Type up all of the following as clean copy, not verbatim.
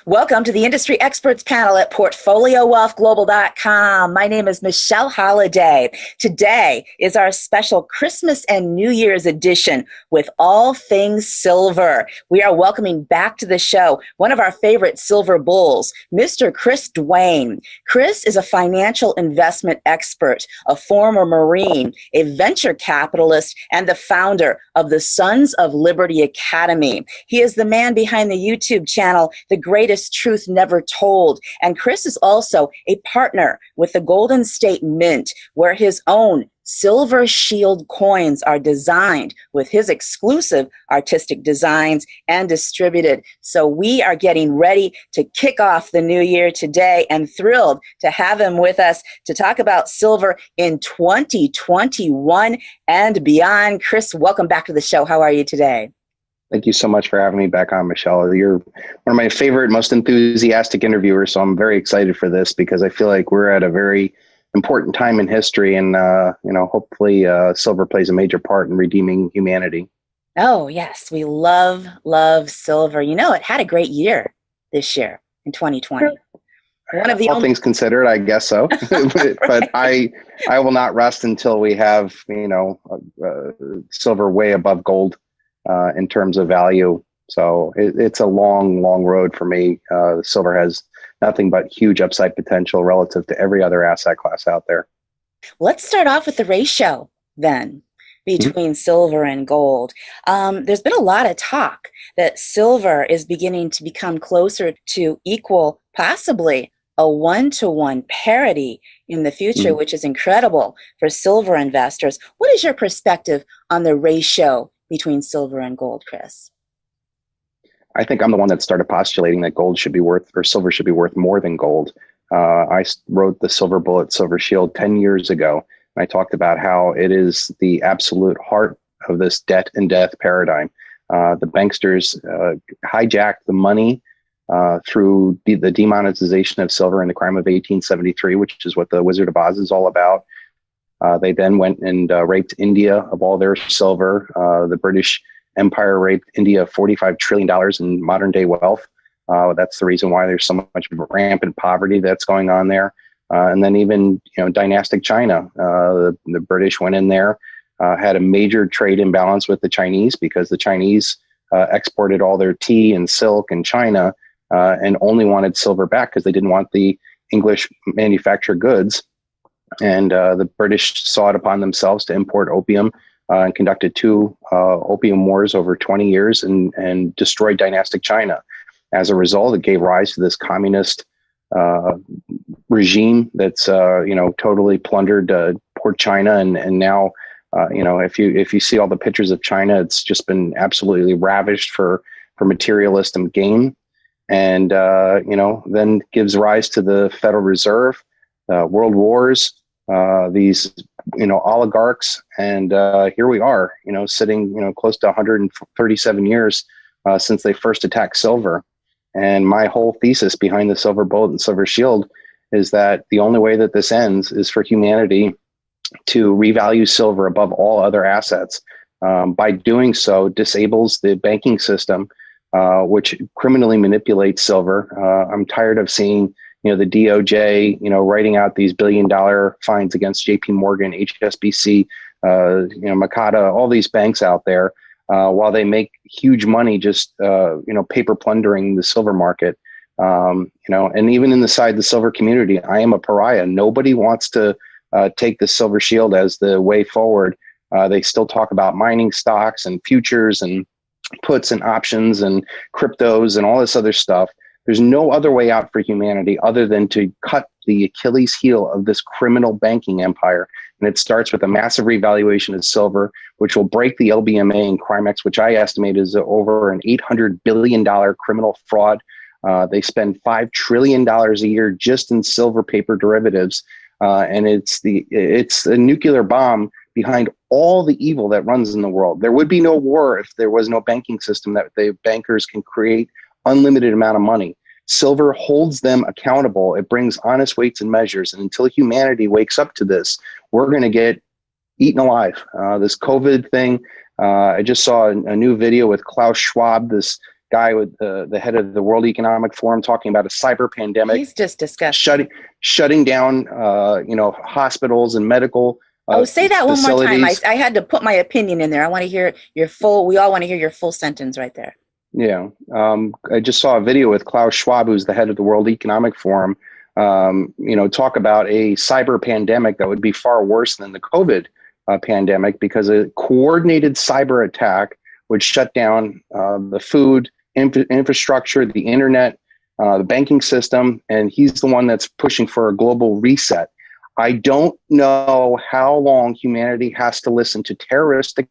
Welcome to the Industry Experts Panel at PortfolioWealthGlobal.com. My name is Michelle Holliday. Today is our special Christmas and New Year's edition with all things silver. We are welcoming back to the show one of our favorite silver bulls, Mr. Chris Duane. Chris is a financial investment expert, a former Marine, a venture capitalist, and the founder of the Sons of Liberty Academy. He is the man behind the YouTube channel, The Greatest Truth Never Told. And Chris is also a partner with the Golden State Mint, where his own Silver Shield coins are designed with his exclusive artistic designs and distributed. So we are getting ready to kick off the new year today and thrilled to have him with us to talk about silver in 2021 and beyond. Chris, welcome back to the show. How are you today? Thank you so much for having me back on, Michelle. You're one of my favorite, most enthusiastic interviewers, so I'm very excited for this because I feel like we're at a very important time in history, and hopefully silver plays a major part in redeeming humanity. Oh, yes. We love silver. You know, it had a great year this year in 2020. One of the all things considered, I guess so. But I will not rest until we have, silver way above gold in terms of value. So it's a long road for me. Silver has nothing but huge upside potential relative to every other asset class out there. Let's start off with the ratio then between silver and gold. There's been a lot of talk that silver is beginning to become closer to equal, possibly a 1-to-1 parity in the future, which is incredible for silver investors. What is your perspective on the ratio between silver and gold, Chris? I think I'm the one that started postulating that gold should be worth, or silver should be worth more than gold. I wrote the Silver Bullet, Silver Shield 10 years ago. And I talked about how it is the absolute heart of this debt and death paradigm. The banksters hijacked the money through the demonetization of silver and the crime of 1873, which is what the Wizard of Oz is all about. They then went and raped India of all their silver. The British Empire raped India of $45 trillion in modern day wealth. That's the reason why there's so much rampant poverty that's going on there. And then even, dynastic China, the British went in there, had a major trade imbalance with the Chinese because the Chinese exported all their tea and silk in China and only wanted silver back because they didn't want the English manufactured goods. And the British saw it upon themselves to import opium and conducted 2 opium wars over 20 years and destroyed dynastic China. As a result, it gave rise to this communist regime that's totally plundered poor China, and now if you see all the pictures of China, it's just been absolutely ravished for materialist and gain, and then gives rise to the Federal Reserve, world wars, these oligarchs, and here we are, sitting close to 137 years since they first attacked silver. And my whole thesis behind the Silver Bullet and Silver Shield is that the only way that this ends is for humanity to revalue silver above all other assets. By doing so, disables the banking system, which criminally manipulates silver. I'm tired of seeing the DOJ, writing out these billion-dollar fines against JP Morgan, HSBC, Makata, all these banks out there, while they make huge money just, paper plundering the silver market. And even inside the silver community, I am a pariah. Nobody wants to take the Silver Shield as the way forward. They still talk about mining stocks and futures and puts and options and cryptos and all this other stuff. There's no other way out for humanity other than to cut the Achilles heel of this criminal banking empire. And it starts with a massive revaluation of silver, which will break the LBMA and Crimex, which I estimate is over an $800 billion criminal fraud. They spend $5 trillion a year just in silver paper derivatives. And it's a nuclear bomb behind all the evil that runs in the world. There would be no war if there was no banking system that the bankers can create unlimited amount of money. Silver holds them accountable. It brings honest weights and measures. And until humanity wakes up to this, we're going to get eaten alive. This COVID thing, I just saw a new video with Klaus Schwab, this guy with the head of the World Economic Forum talking about a cyber pandemic. He's just disgusting. Shutting down, hospitals and medical say that one more time. facilities. I had to put my opinion in there. I want to hear we all want to hear your full sentence right there. Yeah. I just saw a video with Klaus Schwab, who's the head of the World Economic Forum, talk about a cyber pandemic that would be far worse than the COVID pandemic, because a coordinated cyber attack would shut down the food infrastructure, the internet, the banking system. And he's the one that's pushing for a global reset. I don't know how long humanity has to listen to terroristic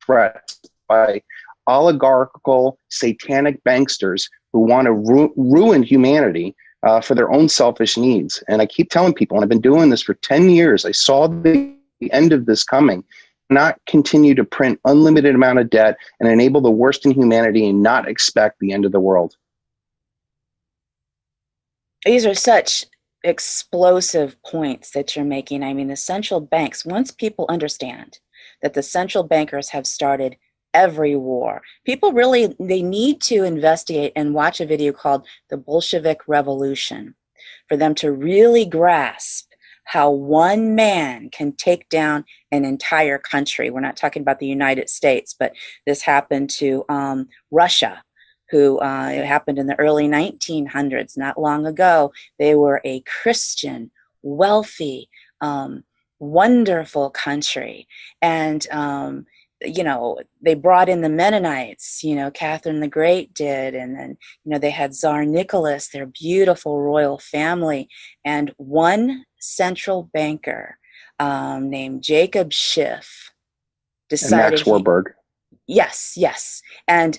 threats by oligarchical satanic banksters who want to ruin humanity for their own selfish needs. And I keep telling people, and I've been doing this for 10 years, I saw the end of this coming. Not continue to print unlimited amount of debt and enable the worst in humanity and not expect the end of the world. These are such explosive points that you're making. I mean, the central banks, once people understand that the central bankers have started every war, people really, they need to investigate and watch a video called The Bolshevik Revolution for them to really grasp how one man can take down an entire country. We're not talking about the United States, but this happened to Russia, who it happened in the early 1900s, not long ago. They were a Christian, wealthy, wonderful country. And, they brought in the Mennonites, Catherine the Great did. And then, they had Tsar Nicholas, their beautiful royal family. And one central banker named Jacob Schiff decided. And Max Warburg. Yes. And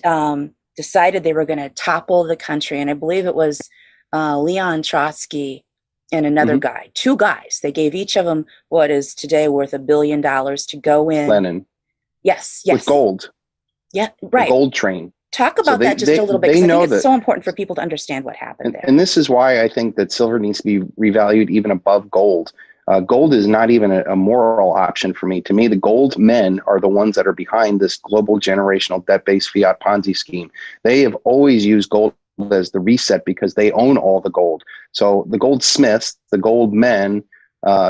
decided they were going to topple the country. And I believe it was Leon Trotsky and another guy, two guys. They gave each of them what is today worth $1 billion to go in. Lenin. Yes. With gold. Yeah, right. The gold train. Talk about that just a little bit, because I think it's so important for people to understand what happened there. And this is why I think that silver needs to be revalued even above gold. Gold is not even a moral option for me. To me, the gold men are the ones that are behind this global generational debt-based fiat Ponzi scheme. They have always used gold as the reset because they own all the gold. So the goldsmiths, the gold men,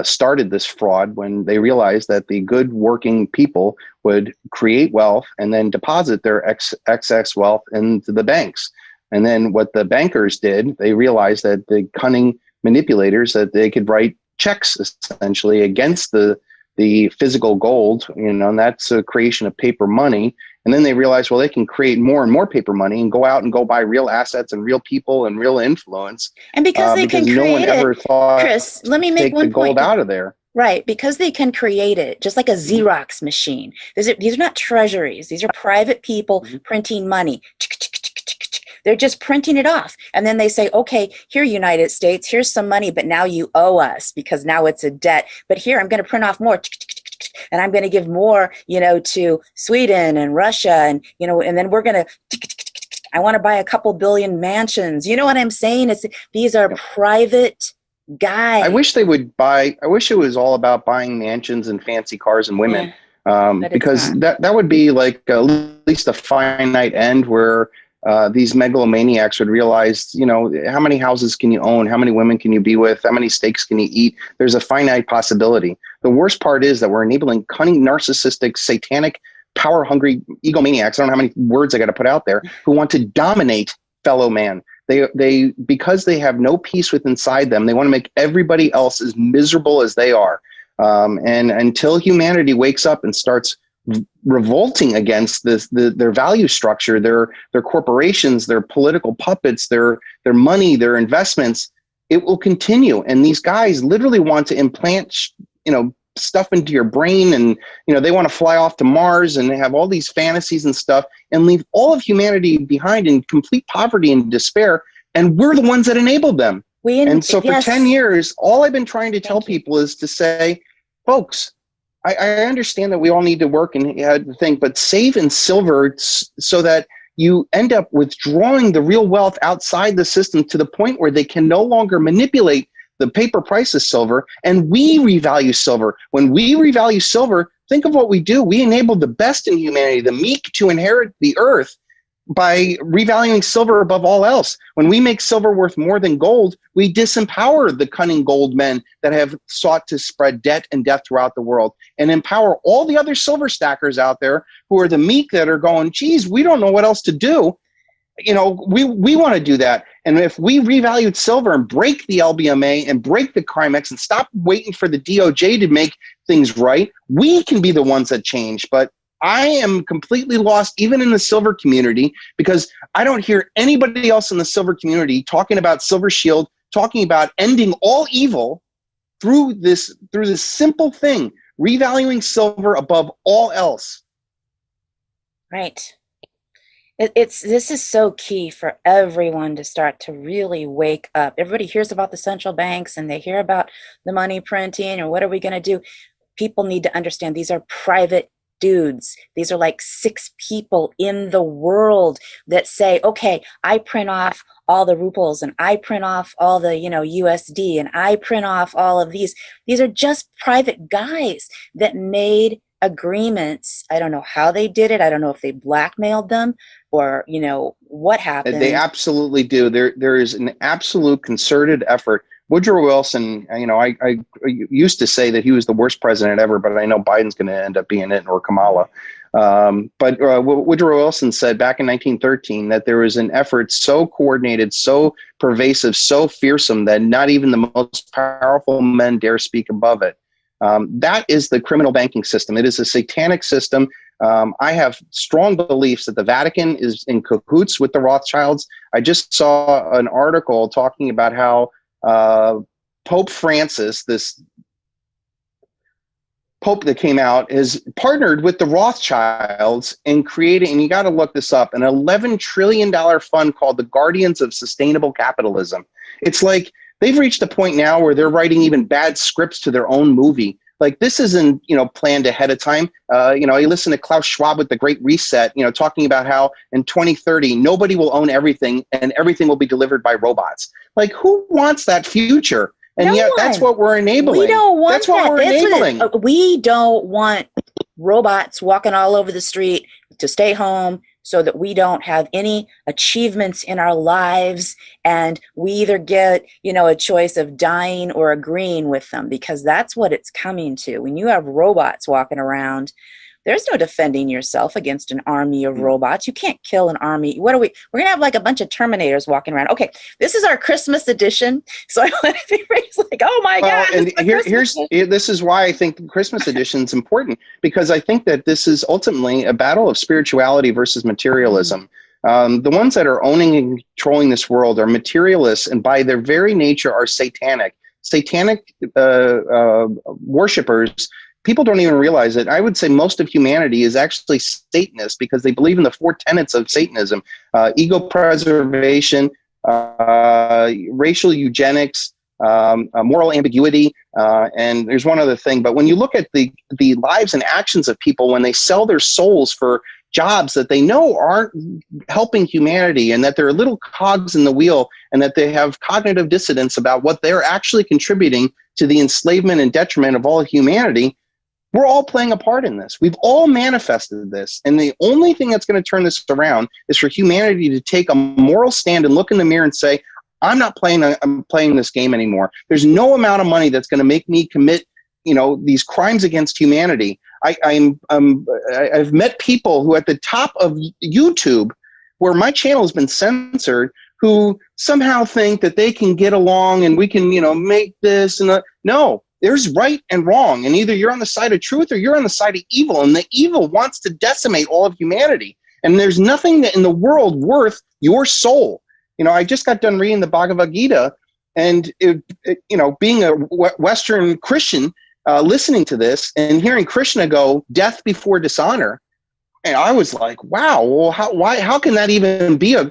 started this fraud when they realized that the good working people would create wealth and then deposit their excess wealth into the banks. And then what the bankers did, they realized that the cunning manipulators, that they could write checks essentially against the physical gold, and that's a creation of paper money. And then they realized, well, they can create more and more paper money and go out and go buy real assets and real people and real influence. And because they can create no one ever thought, Chris, let me make one the gold point out of there. Right, because they can create it just like a Xerox machine. These are not treasuries. These are private people printing money. They're just printing it off. And then they say, okay, here, United States, here's some money, but now you owe us because now it's a debt. But here, I'm going to print off more. And I'm going to give more, to Sweden and Russia. And, and then we're going to, I want to buy a couple billion mansions. You know what I'm saying? These are private guys. I wish it was all about buying mansions and fancy cars and women. Because that would be like at least a finite end where these megalomaniacs would realize, how many houses can you own? How many women can you be with? How many steaks can you eat? There's a finite possibility. The worst part is that we're enabling cunning, narcissistic, satanic, power-hungry egomaniacs. I don't know how many words I got to put out there, who want to dominate fellow man. They because they have no peace within inside them, they want to make everybody else as miserable as they are. And until humanity wakes up and starts revolting against their value structure, their corporations, their political puppets, their money, their investments, it will continue. And these guys literally want to implant, stuff into your brain, and they want to fly off to Mars and they have all these fantasies and stuff and leave all of humanity behind in complete poverty and despair. And we're the ones that enabled them. And so for 10 years, all I've been trying to tell people is to say, folks, I understand that we all need to work and had the thing, but save in silver so that you end up withdrawing the real wealth outside the system to the point where they can no longer manipulate the paper price of silver, and we revalue silver. When we revalue silver, think of what we do. We enable the best in humanity, the meek, to inherit the earth. by revaluing silver above all else. When we make silver worth more than gold, we disempower the cunning gold men that have sought to spread debt and death throughout the world, and empower all the other silver stackers out there who are the meek that are going, geez, we don't know what else to do. We want to do that. And if we revalued silver and break the LBMA and break the CRIMEX and stop waiting for the DOJ to make things right, we can be the ones that change. But I am completely lost, even in the silver community, because I don't hear anybody else in the silver community talking about Silver Shield, talking about ending all evil through this simple thing, revaluing silver above all else. Right. This is so key for everyone to start to really wake up. Everybody hears about the central banks and they hear about the money printing or what are we going to do? People need to understand these are private dudes. These are like 6 people in the world that say, okay, I print off all the rubles and I print off all the, USD and I print off all of these. These are just private guys that made agreements. I don't know how they did it. I don't know if they blackmailed them or, what happened. They absolutely do. There is an absolute concerted effort. Woodrow Wilson, I used to say that he was the worst president ever, but I know Biden's going to end up being it, or Kamala. But Woodrow Wilson said back in 1913 that there was an effort so coordinated, so pervasive, so fearsome that not even the most powerful men dare speak above it. That is the criminal banking system. It is a satanic system. I have strong beliefs that the Vatican is in cahoots with the Rothschilds. I just saw an article talking about how Pope Francis, this Pope that came out, has partnered with the Rothschilds in creating, and you got to look this up, an $11 trillion fund called the Guardians of Sustainable Capitalism. It's like they've reached a point now where they're writing even bad scripts to their own movie. Like this isn't, planned ahead of time. You listen to Klaus Schwab with the Great Reset, talking about how in 2030, nobody will own everything and everything will be delivered by robots. Like who wants that future? And yet that's what we're enabling. We don't want that's what we're enabling. We don't want robots walking all over the street to stay home so that we don't have any achievements in our lives. And we either get, a choice of dying or agreeing with them, because that's what it's coming to. When you have robots walking around, there's no defending yourself against an army of robots. You can't kill an army. We're going to have like a bunch of Terminators walking around. Okay, this is our Christmas edition. So I want everybody's like, oh my God. And this is why I think the Christmas edition is important, because I think that this is ultimately a battle of spirituality versus materialism. The ones that are owning and controlling this world are materialists, and by their very nature are satanic. Satanic worshipers. People don't even realize it. I would say most of humanity is actually Satanist because they believe in the 4 tenets of Satanism: ego preservation, racial eugenics, moral ambiguity, and there's one other thing. But when you look at the lives and actions of people when they sell their souls for jobs that they know aren't helping humanity, and that they're little cogs in the wheel, and that they have cognitive dissonance about what they're actually contributing to the enslavement and detriment of all humanity, we're all playing a part in this. We've all manifested this. And the only thing that's going to turn this around is for humanity to take a moral stand and look in the mirror and say, I'm playing this game anymore. There's no amount of money that's going to make me commit, these crimes against humanity. I've met people who at the top of YouTube, where my channel has been censored, who somehow think that they can get along and we can, make this and that. No. There's right and wrong, and either you're on the side of truth or you're on the side of evil, and the evil wants to decimate all of humanity. And there's nothing in the world worth your soul. I just got done reading the Bhagavad Gita, and being a Western Christian, listening to this and hearing Krishna go, "Death before dishonor," and I was like, "Wow, well, how can that even be a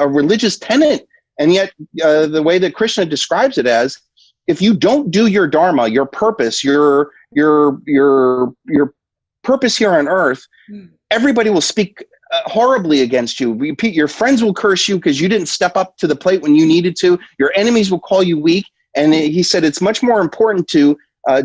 religious tenet?" And yet, the way that Krishna describes it as, if you don't do your dharma, your purpose, your purpose here on earth, everybody will speak horribly against you. Your friends will curse you because you didn't step up to the plate when you needed to. Your enemies will call you weak. And he said it's much more important to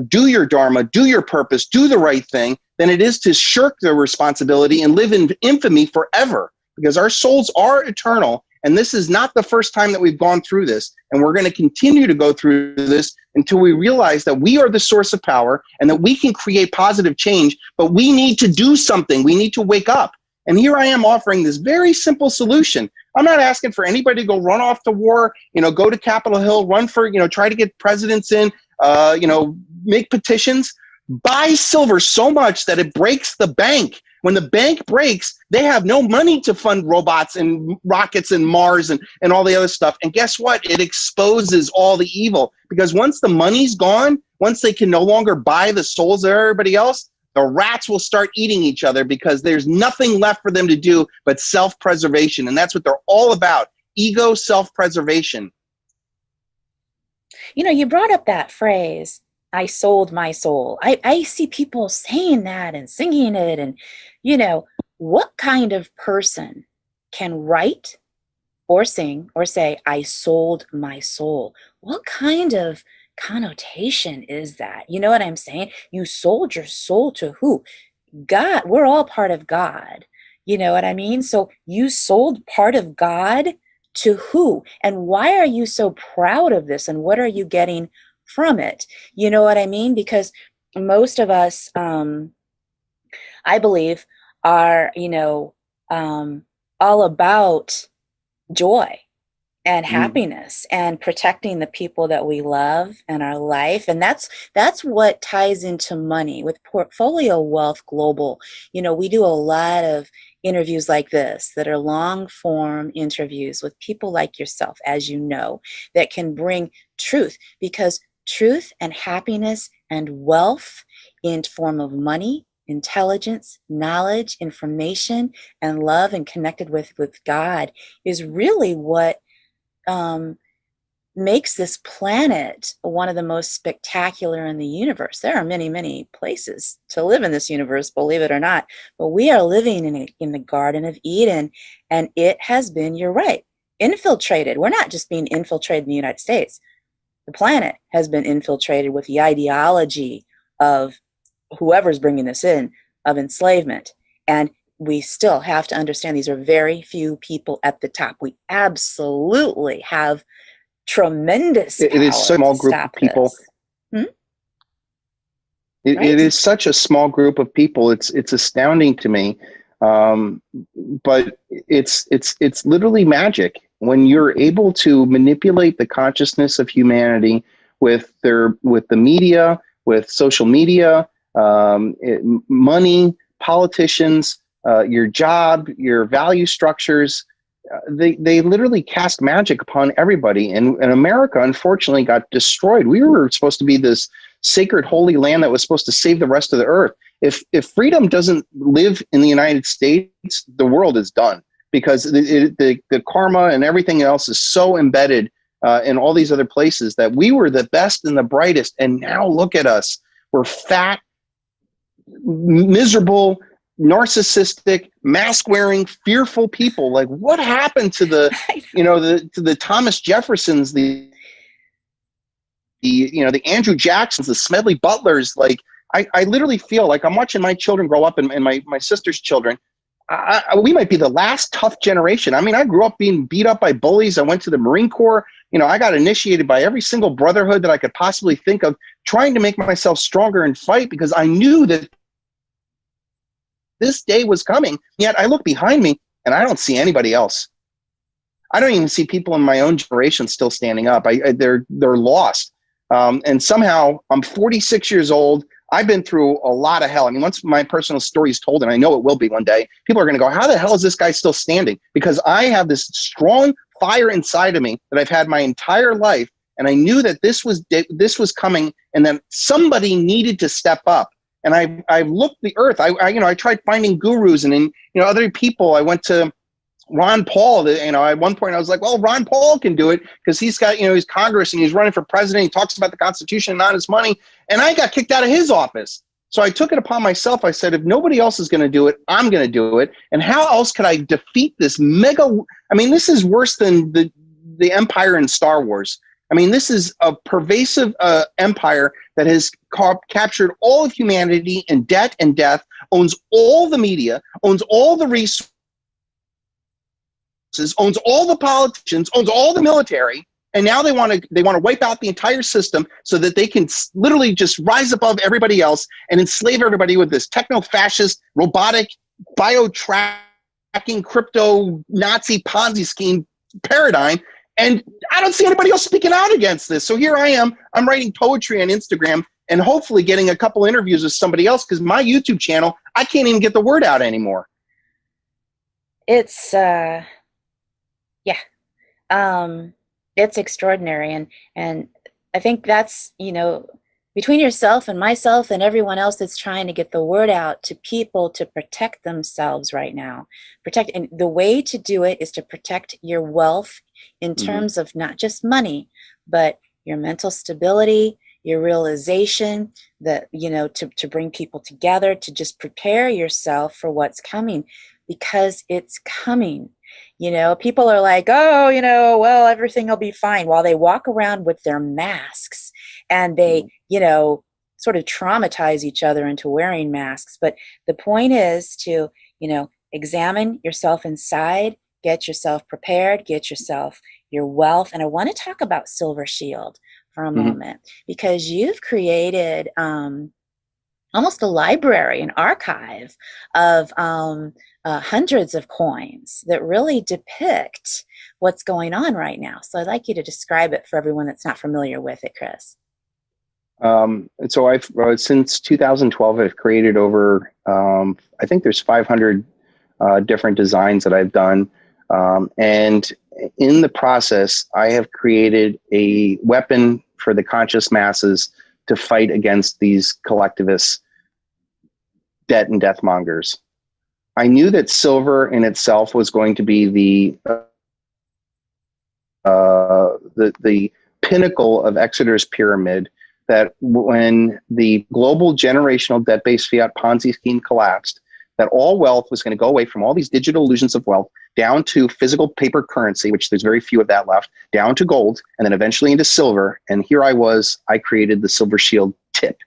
do your dharma, do your purpose, do the right thing, than it is to shirk the responsibility and live in infamy forever. because our souls are eternal. And this is not the first time that we've gone through this. And we're going to continue to go through this until we realize that we are the source of power and that we can create positive change. But we need to do something. We need to wake up. And here I am offering this very simple solution. I'm not asking for anybody to go run off to war, go to Capitol Hill, run for, try to get presidents in, make petitions. Buy silver so much that it breaks the bank. When the bank breaks, they have no money to fund robots and rockets and Mars and all the other stuff. And guess what? It exposes all the evil, because once the money's gone, once they can no longer buy the souls of everybody else, the rats will start eating each other, because there's nothing left for them to do but self-preservation. And that's what they're all about. Ego, self-preservation. You brought up that phrase, I sold my soul. I see people saying that and singing it. And, what kind of person can write or sing or say, I sold my soul? What kind of connotation is that? You know what I'm saying? You sold your soul to who? God. We're all part of God. You know what I mean? So you sold part of God to who? And why are you so proud of this? And what are you getting from it? You know what I mean? Because most of us, I believe, are, all about joy and happiness and protecting the people that we love in our life. And that's what ties into money. With Portfolio Wealth Global, we do a lot of interviews like this that are long form interviews with people like yourself, as you know, that can bring truth, because truth and happiness and wealth in form of money, intelligence, knowledge, information, and love, and connected with God is really what makes this planet one of the most spectacular in the universe. There are many, many places to live in this universe, believe it or not, but we are living in the Garden of Eden, and it has been, you're right, infiltrated. We're not just being infiltrated in the United States. The planet has been infiltrated with the ideology of whoever's bringing this in, of enslavement. And we still have to understand these are very few people at the top. We absolutely have tremendous power. It is such a small group of people. It is such a small group of people. It's astounding to me. But it's literally magic when you're able to manipulate the consciousness of humanity with the media, with social media, money, politicians, your job, your value structures. They literally cast magic upon everybody. And America, unfortunately, got destroyed. We were supposed to be this sacred, holy land that was supposed to save the rest of the earth. If freedom doesn't live in the United States, the world is done, because the karma and everything else is so embedded in all these other places that we were the best and the brightest. And now look at us. We're fat, miserable, narcissistic, mask-wearing, fearful people. Like, what happened to the Thomas Jeffersons, the Andrew Jacksons, the Smedley Butlers? Like, I literally feel like I'm watching my children grow up, and my sister's children. We might be the last tough generation. I mean, I grew up being beat up by bullies. I went to the Marine Corps. I got initiated by every single brotherhood that I could possibly think of, trying to make myself stronger and fight, because I knew that this day was coming. Yet I look behind me and I don't see anybody else. I don't even see people in my own generation still standing up. They're lost. And somehow I'm 46 years old. I've been through a lot of hell. I mean, once my personal story is told, and I know it will be one day, people are going to go, how the hell is this guy still standing? Because I have this strong fire inside of me that I've had my entire life. And I knew that this was coming, and that somebody needed to step up. And I've looked the earth. I tried finding gurus and other people. I went to Ron Paul. At one point I was like, well, Ron Paul can do it because he's got, he's Congress and he's running for president. He talks about the Constitution and not his money. And I got kicked out of his office. So I took it upon myself. I said, if nobody else is going to do it, I'm going to do it. And how else could I defeat this mega? I mean, this is worse than the Empire in Star Wars. I mean, this is a pervasive empire that has captured all of humanity in debt and death, owns all the media, owns all the resources, owns all the politicians, owns all the military, and now they want to wipe out the entire system so that they can literally just rise above everybody else and enslave everybody with this techno-fascist, robotic, bio-tracking, crypto-Nazi Ponzi scheme paradigm. And I don't see anybody else speaking out against this. So here I am. I'm writing poetry on Instagram and hopefully getting a couple interviews with somebody else, because my YouTube channel, I can't even get the word out anymore. It's it's extraordinary, and I think that's, between yourself and myself and everyone else that's trying to get the word out to people to protect themselves right now. And the way to do it is to protect your wealth in terms of not just money, but your mental stability, your realization, that, to bring people together, to just prepare yourself for what's coming, because it's coming. People are like, oh, well, everything will be fine, while they walk around with their masks and they, sort of traumatize each other into wearing masks. But the point is to, examine yourself inside, get yourself prepared, get yourself your wealth. And I want to talk about Silver Shield for a moment, because you've created almost a library, an archive of hundreds of coins that really depict what's going on right now. So I'd like you to describe it for everyone that's not familiar with it, Chris. And so I've since 2012, I've created over, I think there's 500 different designs that I've done. And in the process, I have created a weapon for the conscious masses to fight against these collectivists, debt and death mongers. I knew that silver in itself was going to be the pinnacle of Exeter's pyramid, that when the global generational debt-based fiat Ponzi scheme collapsed, that all wealth was going to go away from all these digital illusions of wealth down to physical paper currency, which there's very few of that left, down to gold, and then eventually into silver. And here I created the Silver Shield tip.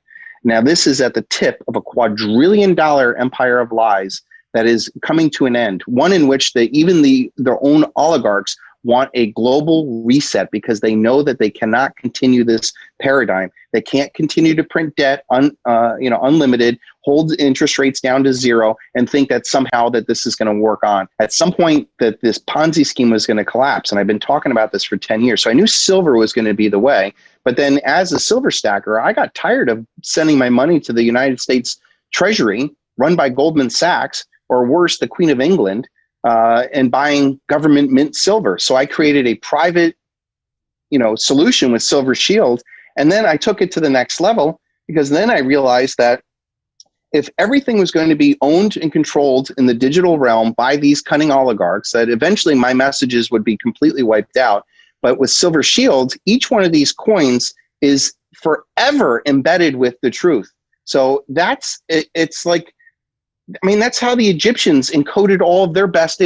Now, this is at the tip of a quadrillion-dollar empire of lies that is coming to an end, one in which their own oligarchs want a global reset, because they know that they cannot continue this paradigm. They can't continue to print debt unlimited, hold interest rates down to zero, and think that somehow that this is going to work on. At some point that this Ponzi scheme was going to collapse, and I've been talking about this for 10 years. So I knew silver was going to be the way. But then as a silver stacker, I got tired of sending my money to the United States Treasury, run by Goldman Sachs, or worse, the Queen of England, and buying government mint silver. So I created a private, solution with Silver Shield. And then I took it to the next level, because then I realized that if everything was going to be owned and controlled in the digital realm by these cunning oligarchs, that eventually my messages would be completely wiped out. But with Silver Shield, each one of these coins is forever embedded with the truth. So it's like, that's how the Egyptians encoded all of their best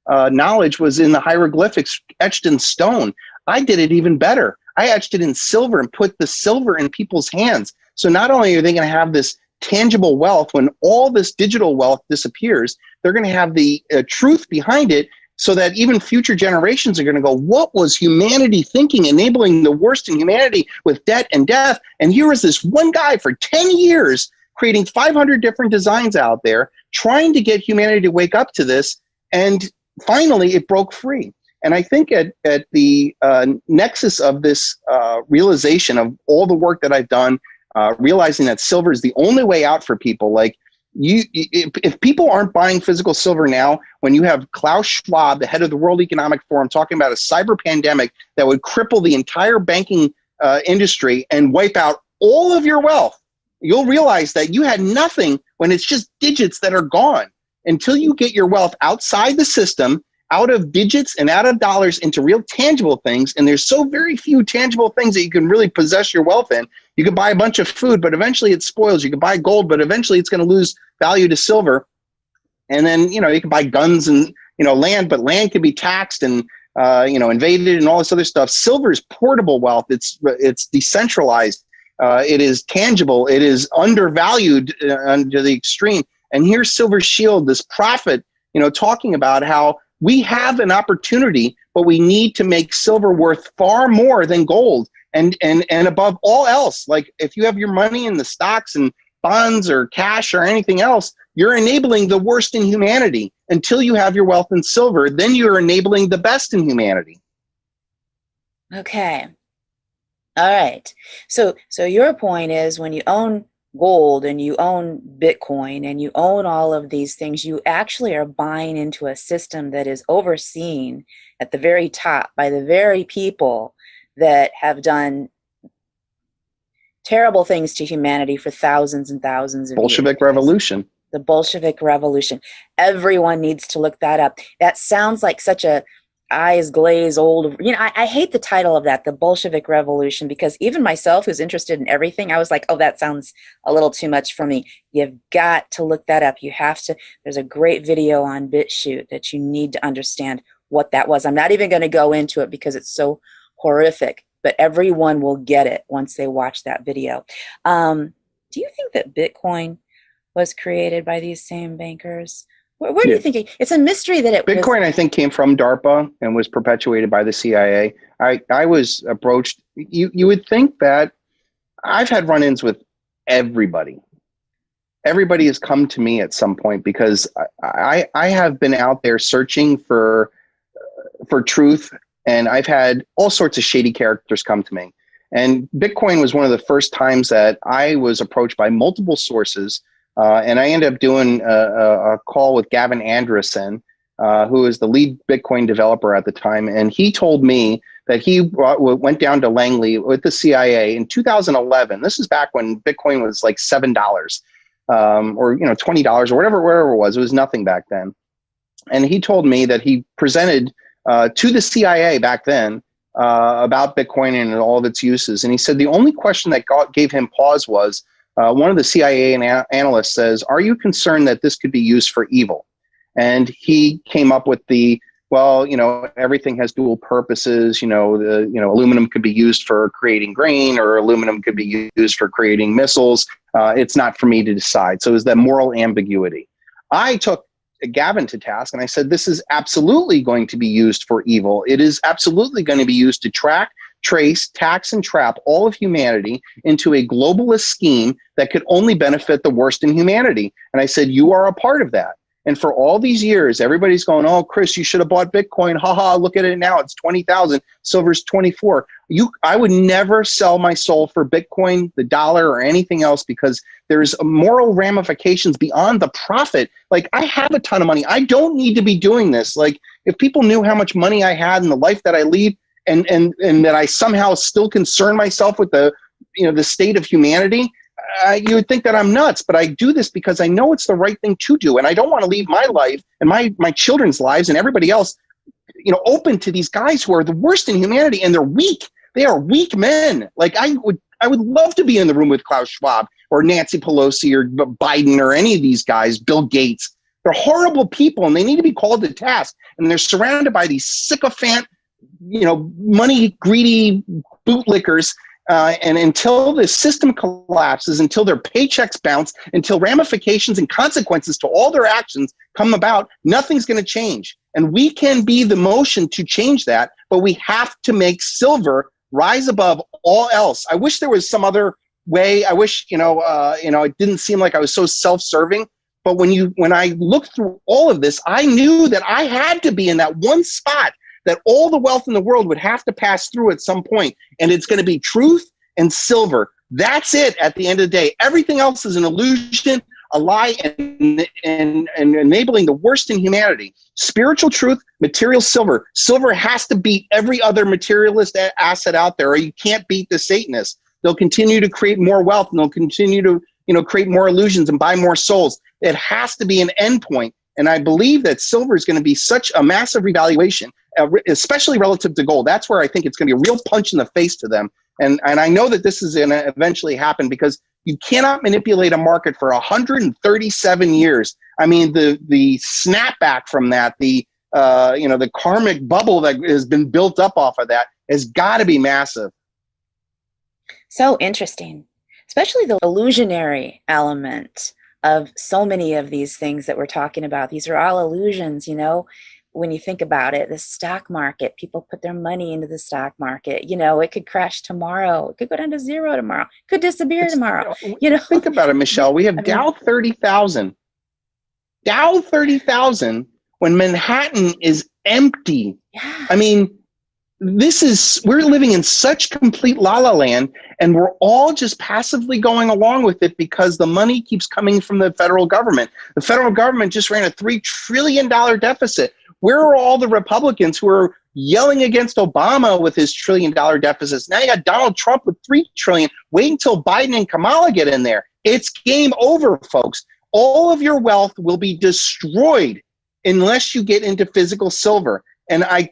knowledge, was in the hieroglyphics etched in stone. I did it even better. I etched it in silver and put the silver in people's hands. So not only are they going to have this tangible wealth, when all this digital wealth disappears, they're going to have the truth behind it, so that even future generations are going to go, what was humanity thinking, enabling the worst in humanity with debt and death? And here is this one guy for 10 years creating 500 different designs out there, trying to get humanity to wake up to this, and finally it broke free. And I think at the nexus of this realization of all the work that I've done, realizing that silver is the only way out for people, like if people aren't buying physical silver now, when you have Klaus Schwab, the head of the World Economic Forum, talking about a cyber pandemic that would cripple the entire banking industry and wipe out all of your wealth, you'll realize that you had nothing when it's just digits that are gone. Until you get your wealth outside the system, out of digits and out of dollars, into real tangible things. And there's so very few tangible things that you can really possess your wealth in. You can buy a bunch of food, but eventually it spoils. You can buy gold, but eventually it's going to lose value to silver. And then, you can buy guns and, land, but land can be taxed and, invaded and all this other stuff. Silver is portable wealth. It's decentralized. It is tangible. It is undervalued to the extreme. And here's Silver Shield, this prophet, talking about how We have an opportunity, but we need to make silver worth far more than gold. And above all else, like if you have your money in the stocks and bonds or cash or anything else, you're enabling the worst in humanity. Until you have your wealth in silver, then you're enabling the best in humanity. Okay. All right. So your point is, when you own gold and you own Bitcoin and you own all of these things, you actually are buying into a system that is overseen at the very top by the very people that have done terrible things to humanity for thousands and thousands of years. Bolshevik Revolution. The Bolshevik Revolution. Everyone needs to look that up. That sounds like such a eyes glazed old, I hate the title of that, the Bolshevik Revolution, because even myself, who's interested in everything, I was like, oh, that sounds a little too much for me. You've got to look that up. You have to. There's a great video on BitChute that you need to understand what that was. I'm not even going to go into it because it's so horrific, but everyone will get it once they watch that video. Do you think that Bitcoin was created by these same bankers? Where do you think it's a mystery that it Bitcoin, was? I think, came from DARPA and was perpetuated by the CIA. I was approached. You would think that I've had run-ins with everybody. Everybody has come to me at some point because I have been out there searching for truth, and I've had all sorts of shady characters come to me. And Bitcoin was one of the first times that I was approached by multiple sources. And I ended up doing a call with Gavin Andresen, who is the lead Bitcoin developer at the time. And he told me that he went down to Langley with the CIA in 2011. This is back when Bitcoin was like $7 or $20 or wherever it was. It was nothing back then. And he told me that he presented to the CIA back then about Bitcoin and all of its uses. And he said the only question that gave him pause was, one of the CIA analysts says, "Are you concerned that this could be used for evil?" And he came up with everything has dual purposes. Aluminum could be used for creating grain, or aluminum could be used for creating missiles. It's not for me to decide. So it was that moral ambiguity. I took Gavin to task and I said, this is absolutely going to be used for evil. It is absolutely going to be used to track, trace, tax, and trap all of humanity into a globalist scheme that could only benefit the worst in humanity. And I said, you are a part of that. And for all these years, everybody's going, oh, Chris, you should have bought Bitcoin. Haha, look at it now. It's 20,000. Silver's 24. I would never sell my soul for Bitcoin, the dollar, or anything else, because there's moral ramifications beyond the profit. Like, I have a ton of money. I don't need to be doing this. Like, if people knew how much money I had and the life that I lead, and that I somehow still concern myself with the state of humanity, you would think that I'm nuts. But I do this because I know it's the right thing to do, and I don't want to leave my life and my children's lives and everybody else, open to these guys who are the worst in humanity, and they're weak. They are weak men. Like, I would love to be in the room with Klaus Schwab or Nancy Pelosi or Biden or any of these guys, Bill Gates. They're horrible people, and they need to be called to task. And they're surrounded by these sycophant, money greedy bootlickers. And until the system collapses, until their paychecks bounce, until ramifications and consequences to all their actions come about, nothing's going to change. And we can be the motion to change that, but we have to make silver rise above all else. I wish there was some other way. I wish, it didn't seem like I was so self-serving. But when I looked through all of this, I knew that I had to be in that one spot that all the wealth in the world would have to pass through at some point. And it's going to be truth and silver. That's it at the end of the day. Everything else is an illusion, a lie, and enabling the worst in humanity. Spiritual truth, material silver. Silver has to beat every other materialist asset out there, or you can't beat the Satanists. They'll continue to create more wealth, and they'll continue to create more illusions and buy more souls. It has to be an endpoint. And I believe that silver is going to be such a massive revaluation, especially relative to gold. That's where I think it's going to be a real punch in the face to them. And I know that this is going to eventually happen, because you cannot manipulate a market for 137 years. I mean, the snapback from that, the karmic bubble that has been built up off of that has got to be massive. So interesting, especially the illusionary element of so many of these things that we're talking about. These are all illusions, when you think about it, the stock market, people put their money into the stock market. You know, it could crash tomorrow. It could go down to zero tomorrow. It could disappear tomorrow. You know, think about it, Michelle. We have Dow 30,000. Dow 30,000 when Manhattan is empty. Yeah. I mean, we're living in such complete la-la land, and we're all just passively going along with it because the money keeps coming from the federal government. The federal government just ran a $3 trillion deficit. Where are all the Republicans who are yelling against Obama with his $1 trillion deficits? Now you got Donald Trump with $3 trillion. Wait until Biden and Kamala get in there. It's game over, folks. All of your wealth will be destroyed unless you get into physical silver. And I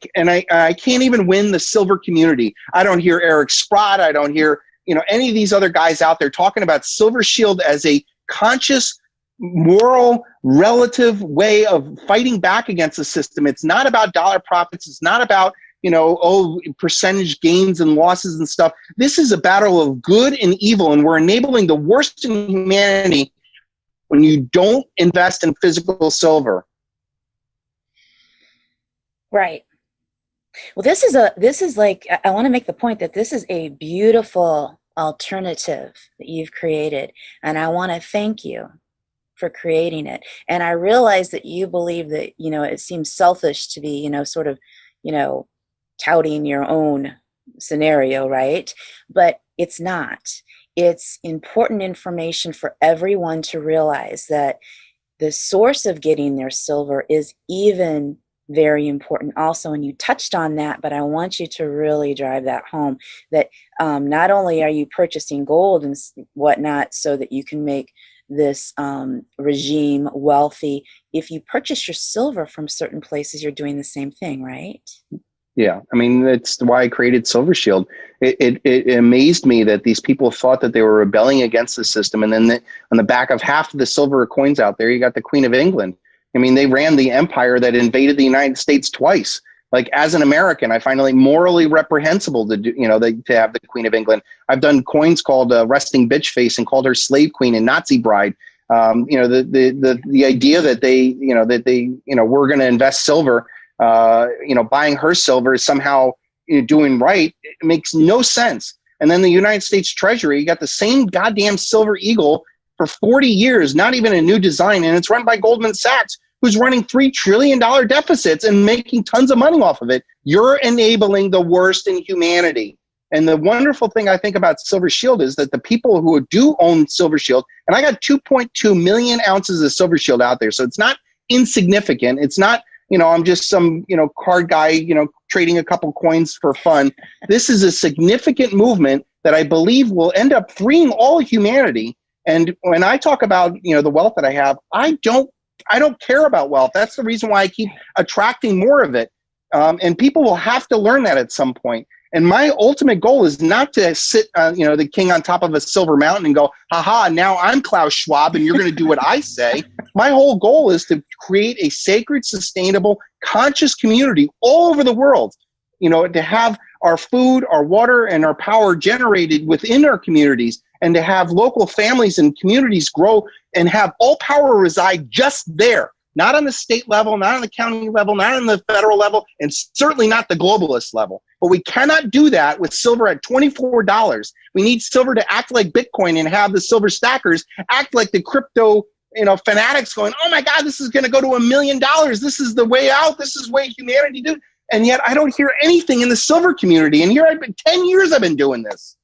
can't even win the silver community. I don't hear Eric Sprott. I don't hear, any of these other guys out there talking about Silver Shield as a conscious, moral, relative way of fighting back against the system. It's not about dollar profits. It's not about, percentage gains and losses and stuff. This is a battle of good and evil, and we're enabling the worst in humanity when you don't invest in physical silver. Right. Well, this is like, I want to make the point that this is a beautiful alternative that you've created. And I want to thank you for creating it. And I realize that you believe that, it seems selfish to be, sort of, touting your own scenario, right? But it's not. It's important information for everyone to realize that the source of getting their silver is even very important also, and you touched on that, but I want you to really drive that home, that not only are you purchasing gold and whatnot so that you can make this regime wealthy, if you purchase your silver from certain places, you're doing the same thing, right? Yeah, I mean, that's why I created Silver Shield. It amazed me that these people thought that they were rebelling against the system, and then on the back of half of the silver coins out there, you got the Queen of England. I mean, they ran the empire that invaded the United States twice. Like, as an American, I find it morally reprehensible to do, to have the Queen of England. I've done coins called Resting Bitch Face and called her Slave Queen and Nazi Bride. The idea that we're going to invest silver, buying her silver is somehow doing right. It makes no sense. And then the United States Treasury got the same goddamn silver eagle for 40 years, not even a new design, and it's run by Goldman Sachs, who's running $3 trillion deficits and making tons of money off of it. You're enabling the worst in humanity. And the wonderful thing I think about Silver Shield is that the people who do own Silver Shield, and I got 2.2 million ounces of Silver Shield out there, so it's not insignificant. It's not, I'm just some, card guy, trading a couple coins for fun. This is a significant movement that I believe will end up freeing all humanity. And when I talk about, the wealth that I have, I don't care about wealth. That's the reason why I keep attracting more of it. And people will have to learn that at some point. And my ultimate goal is not to sit, the king on top of a silver mountain and go, haha, now I'm Klaus Schwab and you're going to do what I say. My whole goal is to create a sacred, sustainable, conscious community all over the world, to have our food, our water, and our power generated within our communities, and to have local families and communities grow and have all power reside just there, not on the state level, not on the county level, not on the federal level, and certainly not the globalist level. But we cannot do that with silver at $24. We need silver to act like Bitcoin and have the silver stackers act like the crypto fanatics going, oh my God, this is going to go to $1 million. This is the way out. This is the way humanity do. And yet I don't hear anything in the silver community. And here I've been 10 years I've been doing this.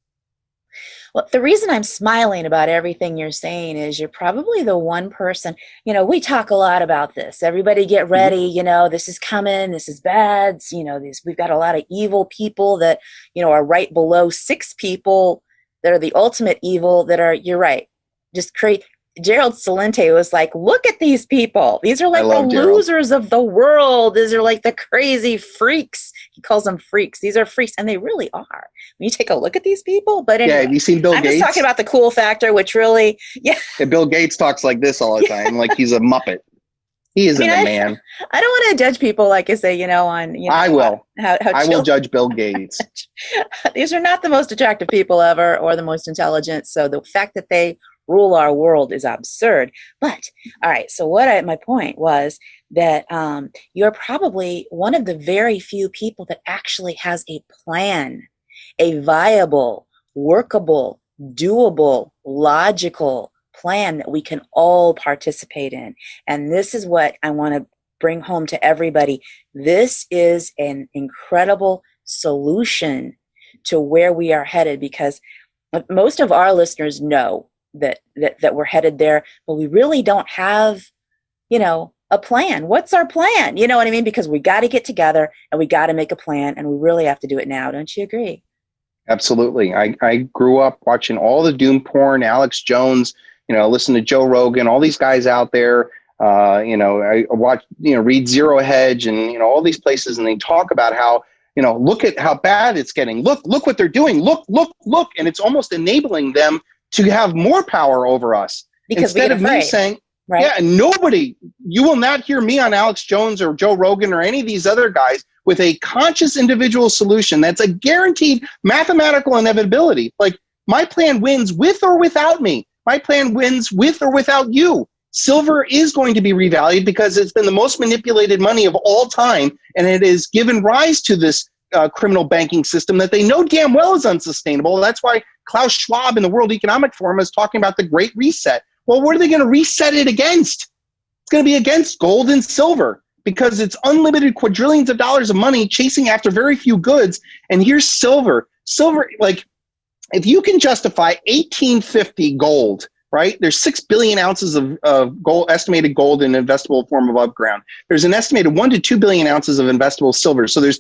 Well, the reason I'm smiling about everything you're saying is you're probably the one person, we talk a lot about this. Everybody get ready, this is coming, this is bad. We've got a lot of evil people that, are right below 6 people that are the ultimate evil that are, you're right, just create. Gerald Celente was like, look at these people. These are like the losers of the world. These are like the crazy freaks. He calls them freaks. These are freaks. And they really are. When you take a look at these people. But anyway, have you seen Bill Gates? I'm just talking about the cool factor, which really, yeah. Bill Gates talks like this all the time, like he's a Muppet. He isn't a man. I don't want to judge people like you say, I will. I will judge Bill Gates. These are not the most attractive people ever or the most intelligent. So the fact that they rule our world is absurd. But all right, so my point was that you're probably one of the very few people that actually has a plan, a viable, workable, doable, logical plan that we can all participate in. And this is what I want to bring home to everybody. This is an incredible solution to where we are headed, because most of our listeners know that we're headed there, but we really don't have, a plan. What's our plan? You know what I mean? Because we got to get together and we got to make a plan, and we really have to do it now. Don't you agree? Absolutely. I grew up watching all the doom porn, Alex Jones, listen to Joe Rogan, all these guys out there. I watch, read Zero Hedge and, all these places, and they talk about how, look at how bad it's getting. Look what they're doing. Look. And it's almost enabling them to have more power over us. Because instead of me saying, right? Yeah, you will not hear me on Alex Jones or Joe Rogan or any of these other guys with a conscious individual solution that's a guaranteed mathematical inevitability. Like, my plan wins with or without me. My plan wins with or without you. Silver is going to be revalued because it's been the most manipulated money of all time, and it has given rise to this criminal banking system that they know damn well is unsustainable. That's why Klaus Schwab in the World Economic Forum is talking about the Great Reset. Well, what are they going to reset it against? It's going to be against gold and silver, because it's unlimited quadrillions of dollars of money chasing after very few goods. And here's silver. Silver, like, if you can justify 1850 gold, right? There's 6 billion ounces of gold, estimated gold in investable form above ground. There's an estimated 1 to 2 billion ounces of investable silver. So there's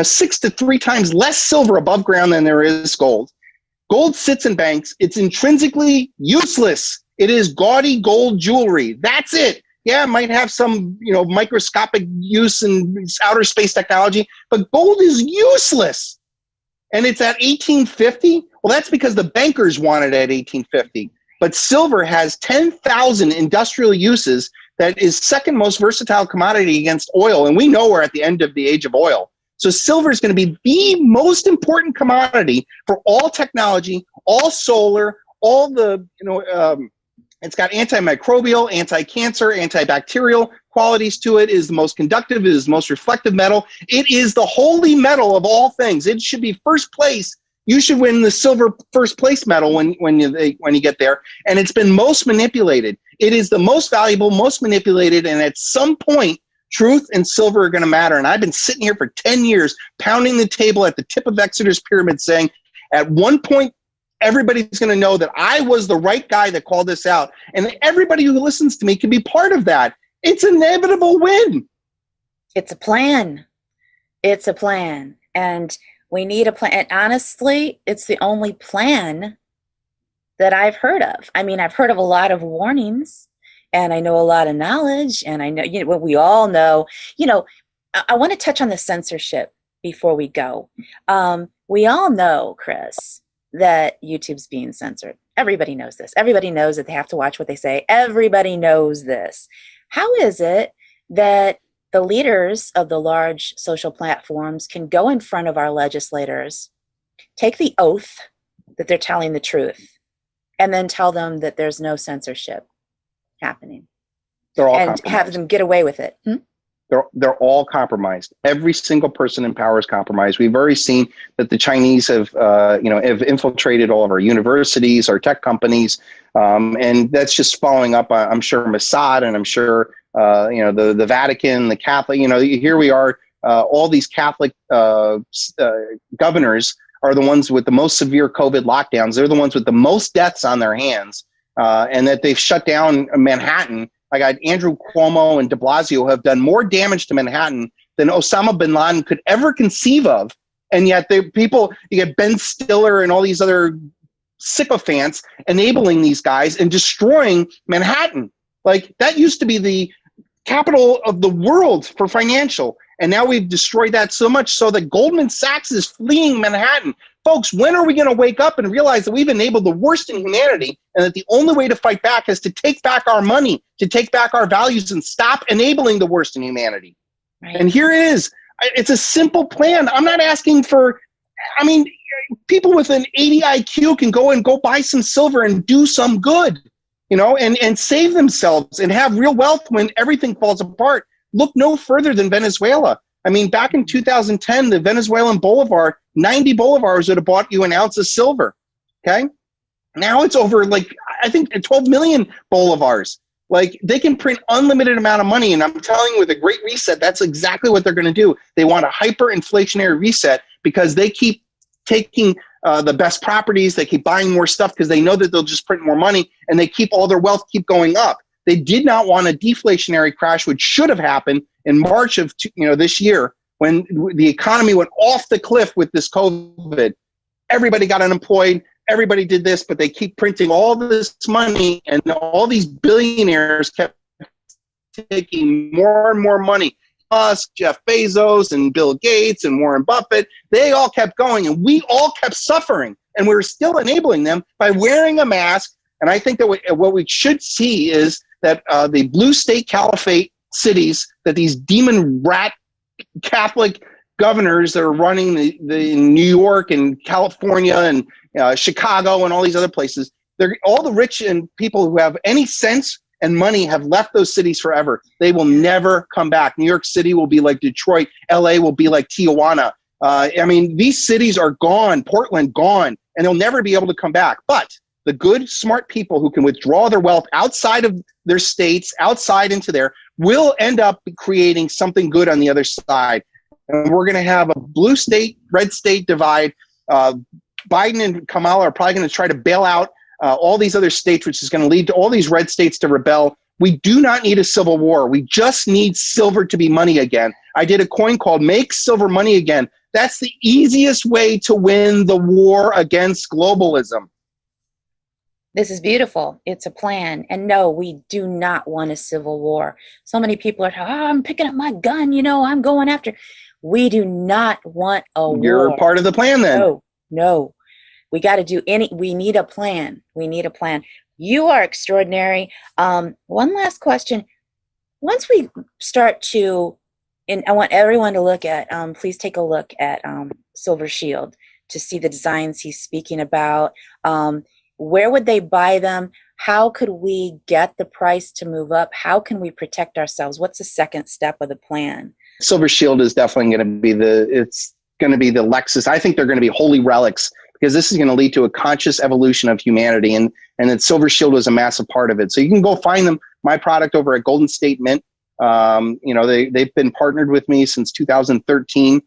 6 to 3 times less silver above ground than there is gold. Gold sits in banks. It's intrinsically useless. It is gaudy gold jewelry. That's it. Yeah, it might have some, microscopic use in outer space technology, but gold is useless. And it's at 1850. Well, that's because the bankers wanted it at 1850. But silver has 10,000 industrial uses. That is second most versatile commodity against oil. And we know we're at the end of the age of oil. So silver is going to be the most important commodity for all technology, all solar, all the, it's got antimicrobial, anti-cancer, antibacterial qualities to it. It is the most conductive. It is the most reflective metal. It is the holy metal of all things. It should be first place. You should win the silver first place medal when you get there. And it's been most manipulated. It is the most valuable, most manipulated, and at some point, truth and silver are going to matter. And I've been sitting here for 10 years, pounding the table at the tip of Exeter's pyramid, saying, at one point, everybody's going to know that I was the right guy that called this out. And everybody who listens to me can be part of that. It's an inevitable win. It's a plan. It's a plan. And we need a plan. And honestly, it's the only plan that I've heard of. I mean, I've heard of a lot of warnings, and I know a lot of knowledge, and I know, what we all know. I want to touch on the censorship before we go. We all know, Chris, that YouTube's being censored. Everybody knows this. Everybody knows that they have to watch what they say. Everybody knows this. How is it that the leaders of the large social platforms can go in front of our legislators, take the oath that they're telling the truth, and then tell them that there's no censorship happening, and have them get away with it? They're all compromised. Every single person in power is compromised. We've already seen that the Chinese have infiltrated all of our universities, our tech companies, and that's just following up. I'm sure Mossad, and I'm sure the Vatican, the Catholic. Here we are. All these Catholic governors are the ones with the most severe COVID lockdowns. They're the ones with the most deaths on their hands, and that they've shut down Manhattan. I got Andrew Cuomo and de Blasio have done more damage to Manhattan than Osama bin Laden could ever conceive of. And yet you get Ben Stiller and all these other sycophants enabling these guys and destroying Manhattan. Like, that used to be the capital of the world for financial. And now we've destroyed that so much so that Goldman Sachs is fleeing Manhattan. Folks, when are we going to wake up and realize that we've enabled the worst in humanity, and that the only way to fight back is to take back our money, to take back our values, and stop enabling the worst in humanity? Right. And here it is. It's a simple plan. I'm not asking for I mean, people with an 80 IQ can go buy some silver and do some good, and save themselves and have real wealth when everything falls apart. Look no further than Venezuela. I mean, back in 2010, the Venezuelan bolivar, 90 bolivars would have bought you an ounce of silver. Okay. Now it's over, like, I think 12 million bolivars. Like, they can print unlimited amount of money. And I'm telling you, with a great reset, that's exactly what they're going to do. They want a hyperinflationary reset because they keep taking the best properties. They keep buying more stuff because they know that they'll just print more money, and they keep all their wealth keep going up. They did not want a deflationary crash, which should have happened in March of this year, when the economy went off the cliff with this COVID. Everybody got unemployed. Everybody did this, but they keep printing all this money, and all these billionaires kept taking more and more money. Us, Jeff Bezos and Bill Gates and Warren Buffett, they all kept going, and we all kept suffering, and we were still enabling them by wearing a mask. And I think that what we should see is that the blue state caliphate cities, that these demon rat Catholic governors that are running the New York and California and Chicago and all these other places, they're all the rich and people who have any sense and money have left those cities forever. They will never come back. New York City will be like Detroit. LA will be like Tijuana. I mean, these cities are gone. Portland, gone. And they'll never be able to come back. But the good, smart people who can withdraw their wealth outside of their states, outside into there, will end up creating something good on the other side. And we're going to have a blue state, red state divide. Biden and Kamala are probably going to try to bail out all these other states, which is going to lead to all these red states to rebel. We do not need a civil war. We just need silver to be money again. I did a coin called Make Silver Money Again. That's the easiest way to win the war against globalism. This is beautiful. It's a plan. And no, we do not want a civil war. So many people are, I'm picking up my gun, I'm going after. We do not want a war. You're part of the plan then. No. We got to do we need a plan. We need a plan. You are extraordinary. One last question. Once we start to, and I want everyone to look at, please take a look at Silver Shield to see the designs he's speaking about. Where would they buy them? How could we get the price to move up? How can we protect ourselves? What's the second step of the plan? Silver Shield is definitely going to be the Lexus. I think they're going to be holy relics, because this is going to lead to a conscious evolution of humanity. And that Silver Shield was a massive part of it. So you can go find them, my product, over at Golden State Mint. They've been partnered with me since 2013.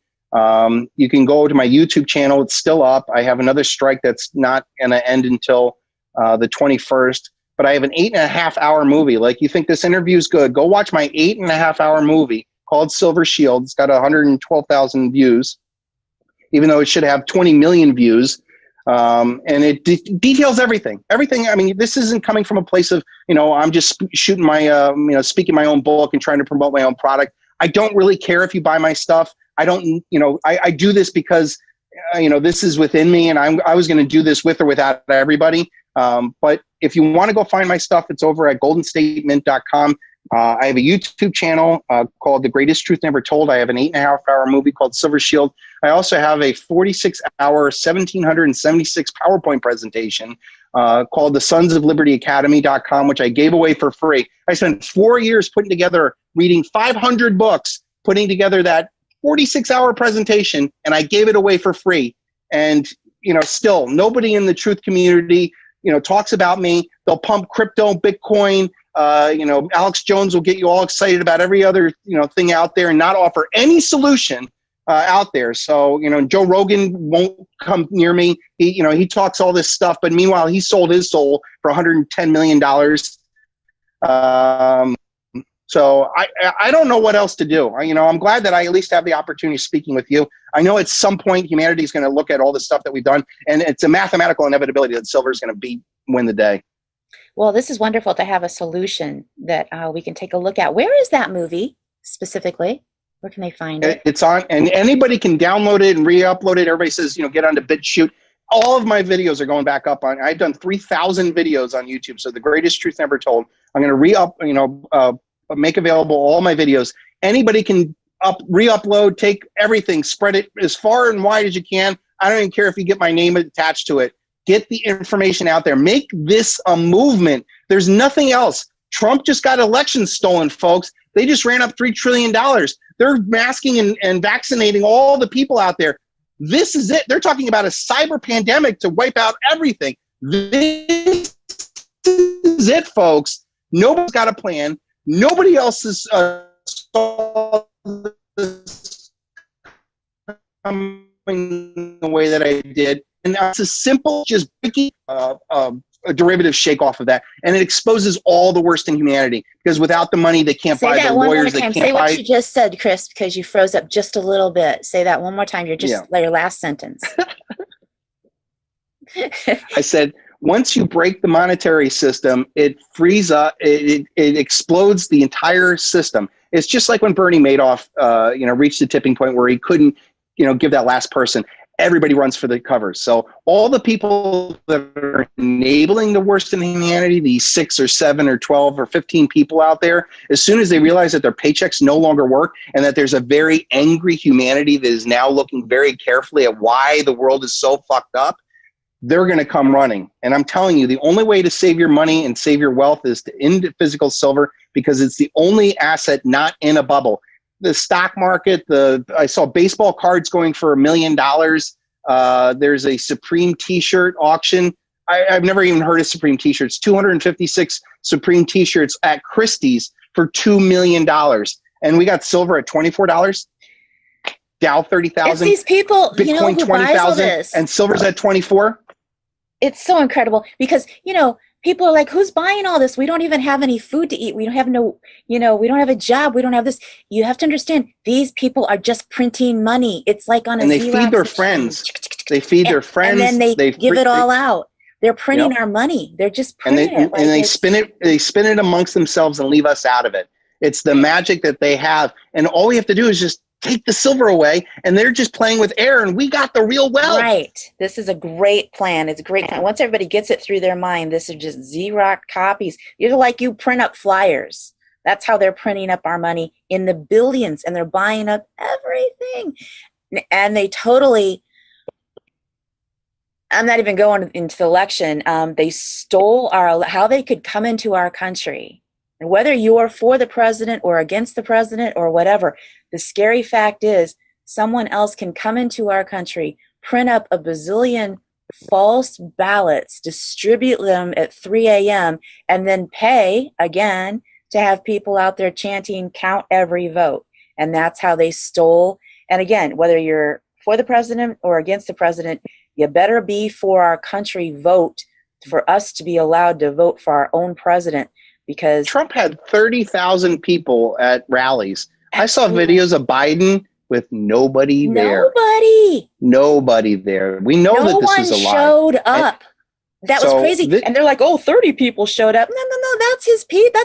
You can go to my YouTube channel. It's still up. I have another strike that's not going to end until the 21st. But I have an 8.5 hour movie. Like, you think this interview is good? Go watch my 8.5 hour movie called Silver Shield. It's got 112,000 views, even though it should have 20 million views. And it details everything. I mean, this isn't coming from a place of, I'm just shooting my, speaking my own book and trying to promote my own product. I don't really care if you buy my stuff. I don't, I do this because, this is within me, and I was going to do this with or without everybody. But if you want to go find my stuff, it's over at goldenstatemint.com. I have a YouTube channel called The Greatest Truth Never Told. I have an 8.5 hour movie called Silver Shield. I also have a 46 hour, 1,776 PowerPoint presentation called the Sons of Liberty Academy.com, which I gave away for free. I spent 4 years putting together, reading 500 books, putting together that 46 hour presentation, and I gave it away for free. And, still nobody in the truth community, talks about me. They'll pump crypto, Bitcoin. Alex Jones will get you all excited about every other, thing out there and not offer any solution out there. So, Joe Rogan won't come near me. He talks all this stuff, but meanwhile, he sold his soul for $110 million. So I don't know what else to do. I'm glad that I at least have the opportunity of speaking with you. I know at some point humanity is going to look at all the stuff that we've done, and it's a mathematical inevitability that silver is going to win the day. Well, this is wonderful to have a solution that we can take a look at. Where is that movie specifically? Where can they find it? It's on, and anybody can download it and re-upload it. Everybody says, get onto BitChute. All of my videos are going back up on. I've done 3,000 videos on YouTube. So The Greatest Truth Never Told. I'm going to make available all my videos. Anybody can re-upload, take everything, spread it as far and wide as you can. I don't even care if you get my name attached to it. Get the information out there. Make this a movement. There's nothing else. Trump just got elections stolen, folks. They just ran up $3 trillion. They're masking and vaccinating all the people out there. This is it. They're talking about a cyber pandemic to wipe out everything. This is it, folks. Nobody's got a plan. Nobody else is saw this coming the way that I did. And it's a simple, just breaking a derivative shake off of that. And it exposes all the worst in humanity. Because without the money, they can't buy the lawyers. They can't Say what you just said, Chris, because you froze up just a little bit. Say that one more time. You're just your last sentence. I said, once you break the monetary system, it frees up, it explodes the entire system. It's just like when Bernie Madoff, reached the tipping point where he couldn't, give that last person. Everybody runs for the covers. So all the people that are enabling the worst in humanity, these 6 or 7 or 12 or 15 people out there, as soon as they realize that their paychecks no longer work and that there's a very angry humanity that is now looking very carefully at why the world is so fucked up, they're going to come running. And I'm telling you, the only way to save your money and save your wealth is to end physical silver, because it's the only asset not in a bubble. The stock market, I saw baseball cards going for $1 million. There's a Supreme t-shirt auction. I've never even heard of Supreme t-shirts. 256 Supreme t-shirts at Christie's for $2 million. And we got silver at $24. Dow 30,000. It's these people, Bitcoin who buys all 20,000, this. and silver's at 24. It's so incredible because, people are like, who's buying all this? We don't even have any food to eat. We don't have we don't have a job. We don't have this. You have to understand, these people are just printing money. It's like on a And they Xerox feed their machine. friends. They feed their friends. And then they give it all out. They're printing our money. They're just printing it. And they spin it. They spin it amongst themselves and leave us out of it. It's the magic that they have. And all we have to do is just take the silver away, and they're just playing with air, and we got the real wealth. Right. This is a great plan. It's a great plan. Once everybody gets it through their mind, this is just Xerox copies. You're like, you print up flyers. That's how they're printing up our money in the billions, and they're buying up everything. And they totally, I'm not even going into the election. They stole how they could come into our country. And whether you're for the president or against the president or whatever, the scary fact is someone else can come into our country, print up a bazillion false ballots, distribute them at 3 a.m., and then pay again to have people out there chanting, count every vote. And that's how they stole. And again, whether you're for the president or against the president, you better be for our country. Vote for us to be allowed to vote for our own president. Because Trump had 30,000 people at rallies. Absolutely. I saw videos of Biden with nobody there. Nobody there. We know that this is a lie. No one showed up. That was crazy. And they're like, 30 people showed up. No. That's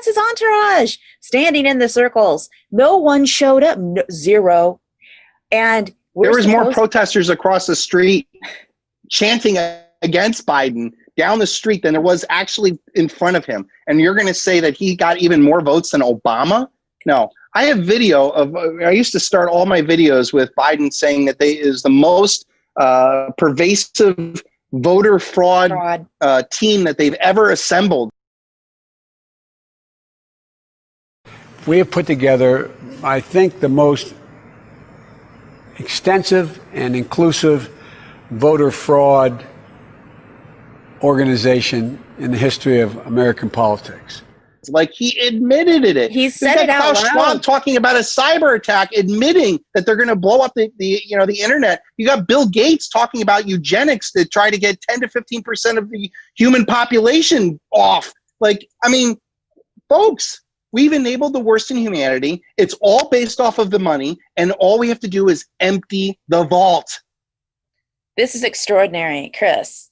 his entourage standing in the circles. No one showed up. Zero. And there was more protesters across the street chanting against Biden down the street than there was actually in front of him. And you're going to say that he got even more votes than Obama? No. I have video of, I used to start all my videos with Biden saying that is the most pervasive voter fraud team that they've ever assembled. We have put together, I think, the most extensive and inclusive voter fraud organization in the history of American politics. Like, he admitted it. He said it out loud. Klaus Schwab talking about a cyber attack, admitting that they're going to blow up the internet. You got Bill Gates talking about eugenics to try to get 10 to 15% of the human population off. Like, I mean, folks, we've enabled the worst in humanity. It's all based off of the money, and all we have to do is empty the vault. This is extraordinary, Chris.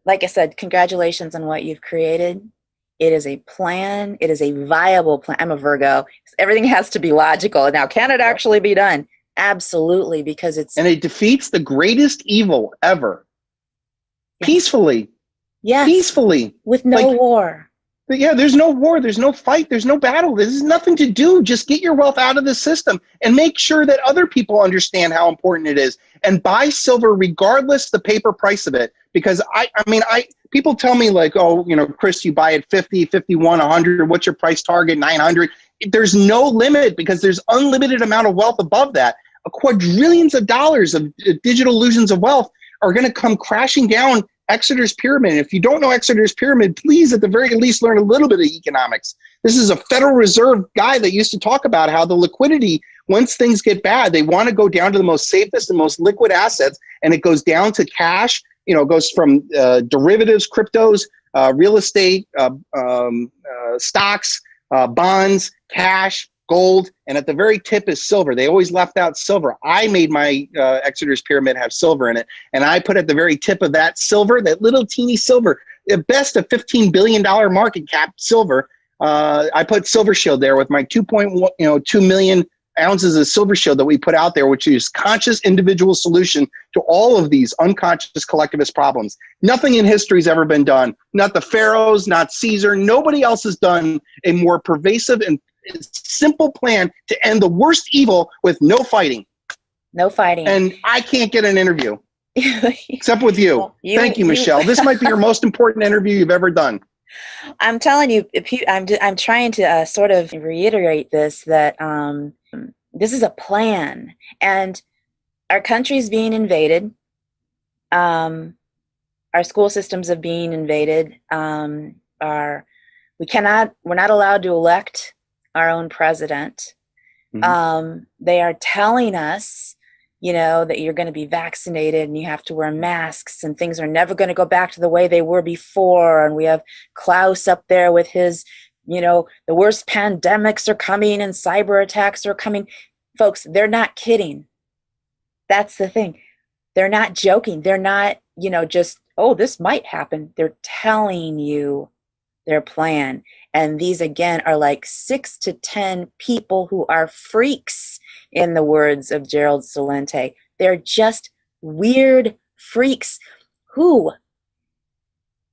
Like I said, congratulations on what you've created. It is a plan. It is a viable plan. I'm a Virgo. Everything has to be logical. Now, can it actually be done? Absolutely, because and it defeats the greatest evil ever. Yes. Peacefully. Yes. Peacefully. With no war. But yeah, there's no war, there's no fight, there's no battle. There's nothing to do. Just get your wealth out of the system and make sure that other people understand how important it is, and buy silver regardless the paper price of it. Because people tell me like, oh, Chris, you buy at 50, 51, 100. What's your price target? 900. There's no limit because there's unlimited amount of wealth above that. Quadrillions of dollars of digital illusions of wealth are going to come crashing down Exeter's Pyramid. If you don't know Exeter's Pyramid, please at the very least learn a little bit of economics. This is a Federal Reserve guy that used to talk about how the liquidity, once things get bad, they want to go down to the most safest and most liquid assets, and it goes down to cash. It goes from derivatives, cryptos, real estate, stocks, bonds, cash, gold, and at the very tip is silver. They always left out silver. I made my Exeter's Pyramid have silver in it, and I put at the very tip of that silver, that little teeny silver, at best a $15 billion market cap silver. I put Silver Shield there with my 2.2 million ounces of Silver Shield that we put out there, which is conscious individual solution to all of these unconscious collectivist problems. Nothing in history has ever been done. Not the pharaohs, not Caesar. Nobody else has done a more pervasive and simple plan to end the worst evil with no fighting. No fighting. And I can't get an interview except with you. Well, Thank you, Michelle. This might be your most important interview you've ever done. I'm telling you, I'm trying to sort of reiterate this, that this is a plan, and our country's being invaded. Our school systems are being invaded. We're not allowed to elect our own president. Mm-hmm. They are telling us, that you're going to be vaccinated and you have to wear masks, and things are never going to go back to the way they were before. And we have Klaus up there with his, the worst pandemics are coming and cyber attacks are coming. Folks, they're not kidding. That's the thing. They're not joking. They're not, just, oh, this might happen. They're telling you their plan. And these, again, are like 6 to 10 people who are freaks, in the words of Gerald Celente. They're just weird freaks who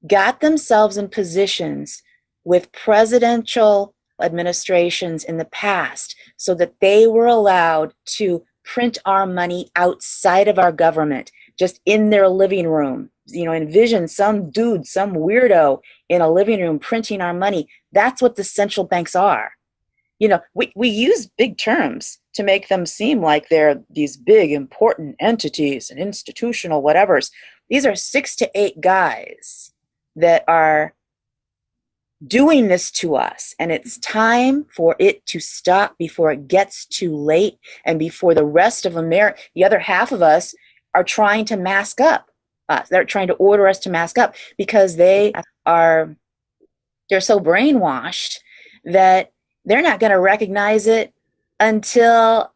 got themselves in positions with presidential administrations in the past so that they were allowed to print our money outside of our government, just in their living room. Envision some dude, some weirdo in a living room printing our money. That's what the central banks are. We use big terms to make them seem like they're these big, important entities and institutional whatevers. These are 6 to 8 guys that are doing this to us. And it's time for it to stop before it gets too late and before the rest of America, the other half of us, are trying to mask up. They're trying to order us to mask up because they're so brainwashed that they're not going to recognize it until,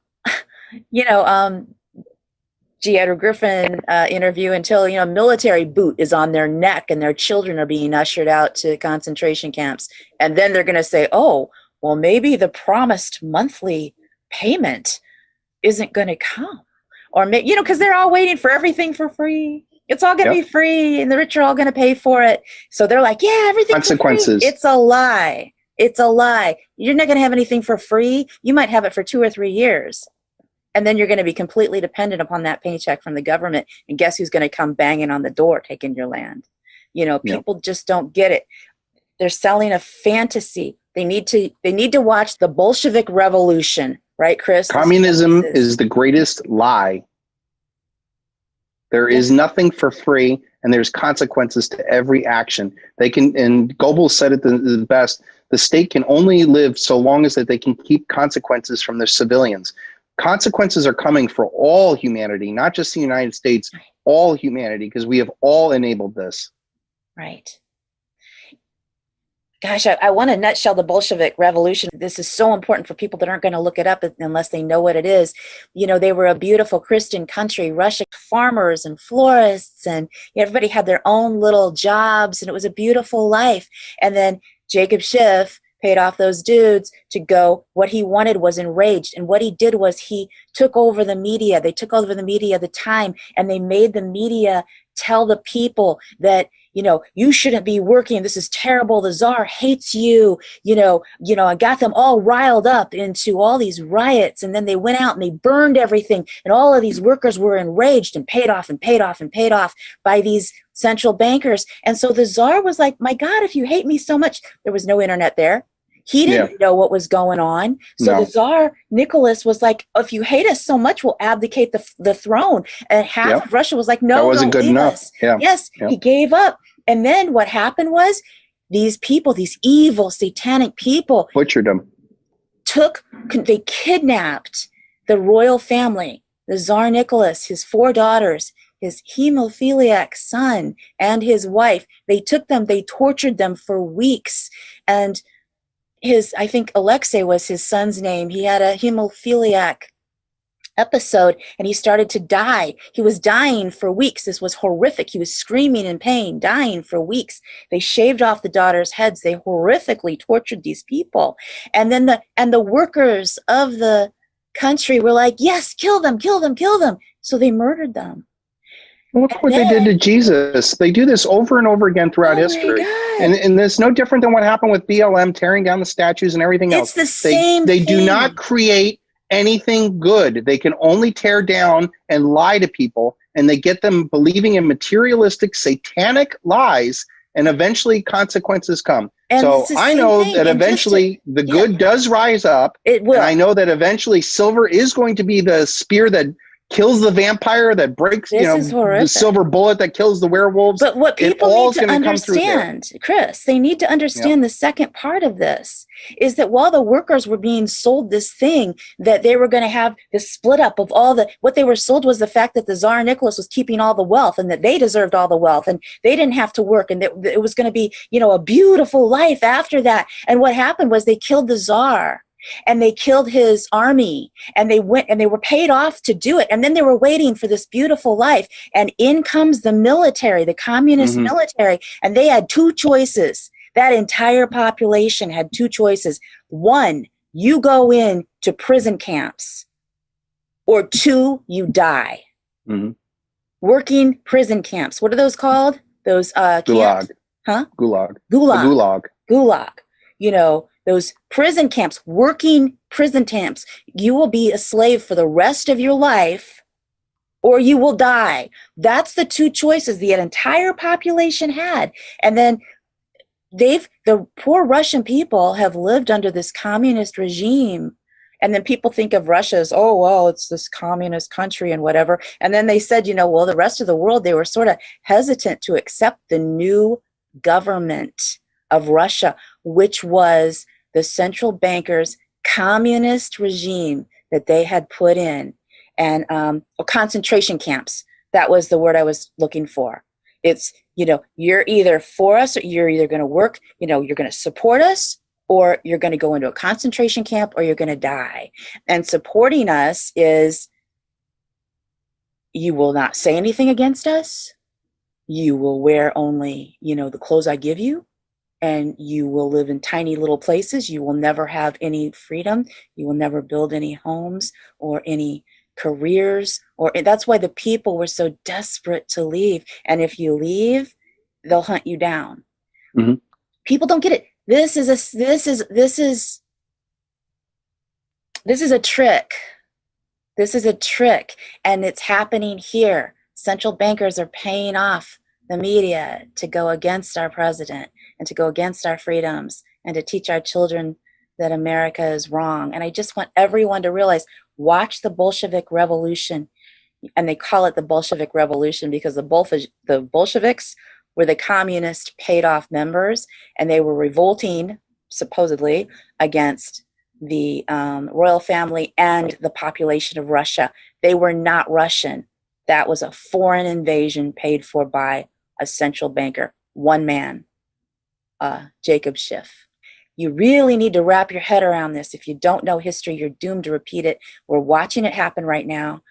G. Edward Griffin interview, until, military boot is on their neck and their children are being ushered out to concentration camps. And then they're going to say, oh, well, maybe the promised monthly payment isn't going to come. Or, because they're all waiting for everything for free. It's all going to be free and the rich are all going to pay for it. So they're like, yeah, everything consequences. It's a lie. It's a lie. You're not going to have anything for free. You might have it for 2 or 3 years. And then you're going to be completely dependent upon that paycheck from the government. And guess who's going to come banging on the door, taking your land? People just don't get it. They're selling a fantasy. They need to watch the Bolshevik Revolution, right, Chris? Communism is the greatest lie. There is nothing for free, and there's consequences to every action. They can, and Goebbels said it the best, the state can only live so long as that they can keep consequences from their civilians. Consequences are coming for all humanity, not just the United States, all humanity, because we have all enabled this. Right. Gosh, I want to nutshell the Bolshevik Revolution. This is so important for people that aren't going to look it up unless they know what it is. They were a beautiful Christian country, Russia, farmers and florists, and everybody had their own little jobs, and it was a beautiful life. And then Jacob Schiff paid off those dudes to go. What he wanted was enraged. And what he did was he took over the media. They took over the media at the time, and they made the media tell the people that, you shouldn't be working. This is terrible. The czar hates you. I got them all riled up into all these riots. And then they went out and they burned everything. And all of these workers were enraged and paid off and paid off and paid off by these central bankers. And so the czar was like, my God, if you hate me so much, there was no internet there. He didn't know what was going on. So the Tsar Nicholas was like, if you hate us so much, we'll abdicate the throne. And half of Russia was like, no, that wasn't good enough. Yes, he gave up. And then what happened was these people, these evil satanic people, butchered them. They kidnapped the royal family, the Tsar Nicholas, his 4 daughters, his hemophiliac son, and his wife. They took them, they tortured them for weeks. And I think Alexei was his son's name. He had a hemophiliac episode and he started to die. He was dying for weeks. This was horrific. He was screaming in pain, dying for weeks. They shaved off the daughters' heads. They horrifically tortured these people. And then the workers of the country were like, yes, kill them, kill them, kill them. So they murdered them. Look what they did to Jesus. They do this over and over again throughout history. And it's no different than what happened with BLM, tearing down the statues and everything else. It's the same They thing. do not create anything good. They can only tear down and lie to people, and they get them believing in materialistic, satanic lies, and eventually consequences come. And so I know that eventually the good does rise up. It will. And I know that eventually silver is going to be the spear that kills the vampire, that breaks, the silver bullet that kills the werewolves. But what people need to understand, Chris, they need to understand the second part of this is that while the workers were being sold this thing, that they were going to have this split up of what they were sold was the fact that the Tsar Nicholas was keeping all the wealth and that they deserved all the wealth and they didn't have to work and that it was going to be, a beautiful life after that. And what happened was they killed the Tsar. And they killed his army and they went and they were paid off to do it. And then they were waiting for this beautiful life. And in comes the military, the communist military. And they had 2 choices. That entire population had 2 choices. 1, you go in to prison camps, or 2, you die. Working prison camps. What are those called? Those Gulag. Camps? Huh? Gulag. Gulag. Those prison camps, working prison camps, you will be a slave for the rest of your life or you will die. That's the 2 choices the entire population had. And then the poor Russian people have lived under this communist regime. And then people think of Russia as, oh, well, it's this communist country and whatever. And then they said, the rest of the world, they were sort of hesitant to accept the new government of Russia, which was the central bankers' communist regime that they had put in, and concentration camps. That was the word I was looking for. It's, you're either for us, or you're either going to work, you're going to support us, or you're going to go into a concentration camp, or you're going to die. And supporting us is, you will not say anything against us. You will wear only, the clothes I give you. And you will live in tiny little places. You will never have any freedom. You will never build any homes or any careers. That's why the people were so desperate to leave. And if you leave, they'll hunt you down. People don't get it. This is a trick. This is a trick, and it's happening here. Central bankers are paying off the media to go against our president and to go against our freedoms and to teach our children that America is wrong. And I just want everyone to realize, watch the Bolshevik Revolution. And they call it the Bolshevik Revolution because the Bolsheviks were the communist paid off members, and they were revolting, supposedly, against the royal family and the population of Russia. They were not Russian. That was a foreign invasion paid for by a central banker, one man. Jacob Schiff. You really need to wrap your head around this. If you don't know history, you're doomed to repeat it. We're watching it happen right now.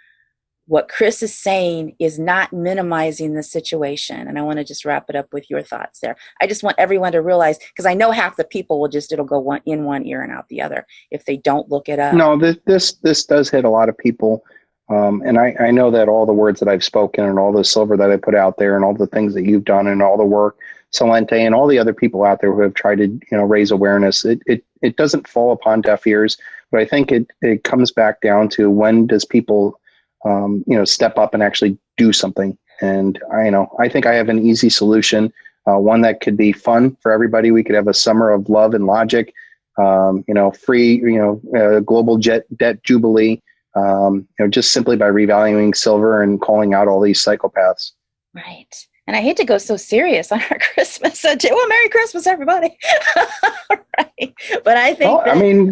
What Chris is saying is not minimizing the situation. And I want to just wrap it up with your thoughts there. I just want everyone to realize, because I know half the people it'll go in one ear and out the other if they don't look it up. No, this does hit a lot of people. And I know that all the words that I've spoken and all the silver that I put out there and all the things that you've done and all the work, Salente and all the other people out there who have tried to, raise awareness, it doesn't fall upon deaf ears. But I think it comes back down to, when does people, step up and actually do something? And I think I have an easy solution, one that could be fun for everybody. We could have a summer of love and logic, free, global debt jubilee, just simply by revaluing silver and calling out all these psychopaths. Right. And I hate to go so serious on our Christmas. Well, Merry Christmas, everybody. Right. But I think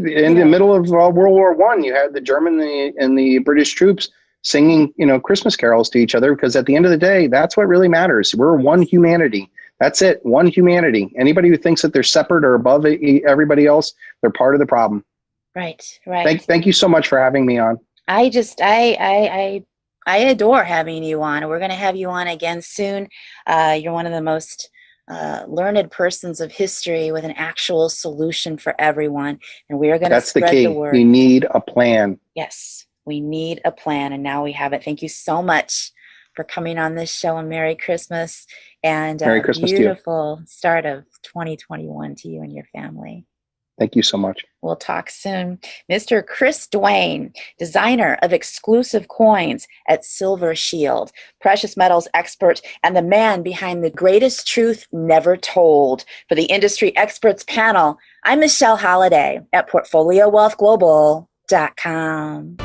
in the middle of World War I, you had the German and the British troops singing, Christmas carols to each other, because at the end of the day, that's what really matters. We're one humanity. That's it. One humanity. Anybody who thinks that they're separate or above everybody else, they're part of the problem. Right. Right. Thank you so much for having me on. I adore having you on. We're going to have you on again soon. You're one of the most learned persons of history with an actual solution for everyone. And we are going to spread the word. You need a plan. Yes, we need a plan. And now we have it. Thank you so much for coming on this show, and Merry Christmas. And Merry Christmas beautiful to you. Start of 2021 to you and your family. Thank you so much. We'll talk soon. Mr. Chris Duane, designer of exclusive coins at Silver Shield, precious metals expert, and the man behind the greatest truth never told. For the Industry Experts panel, I'm Michelle Holliday at PortfolioWealthGlobal.com.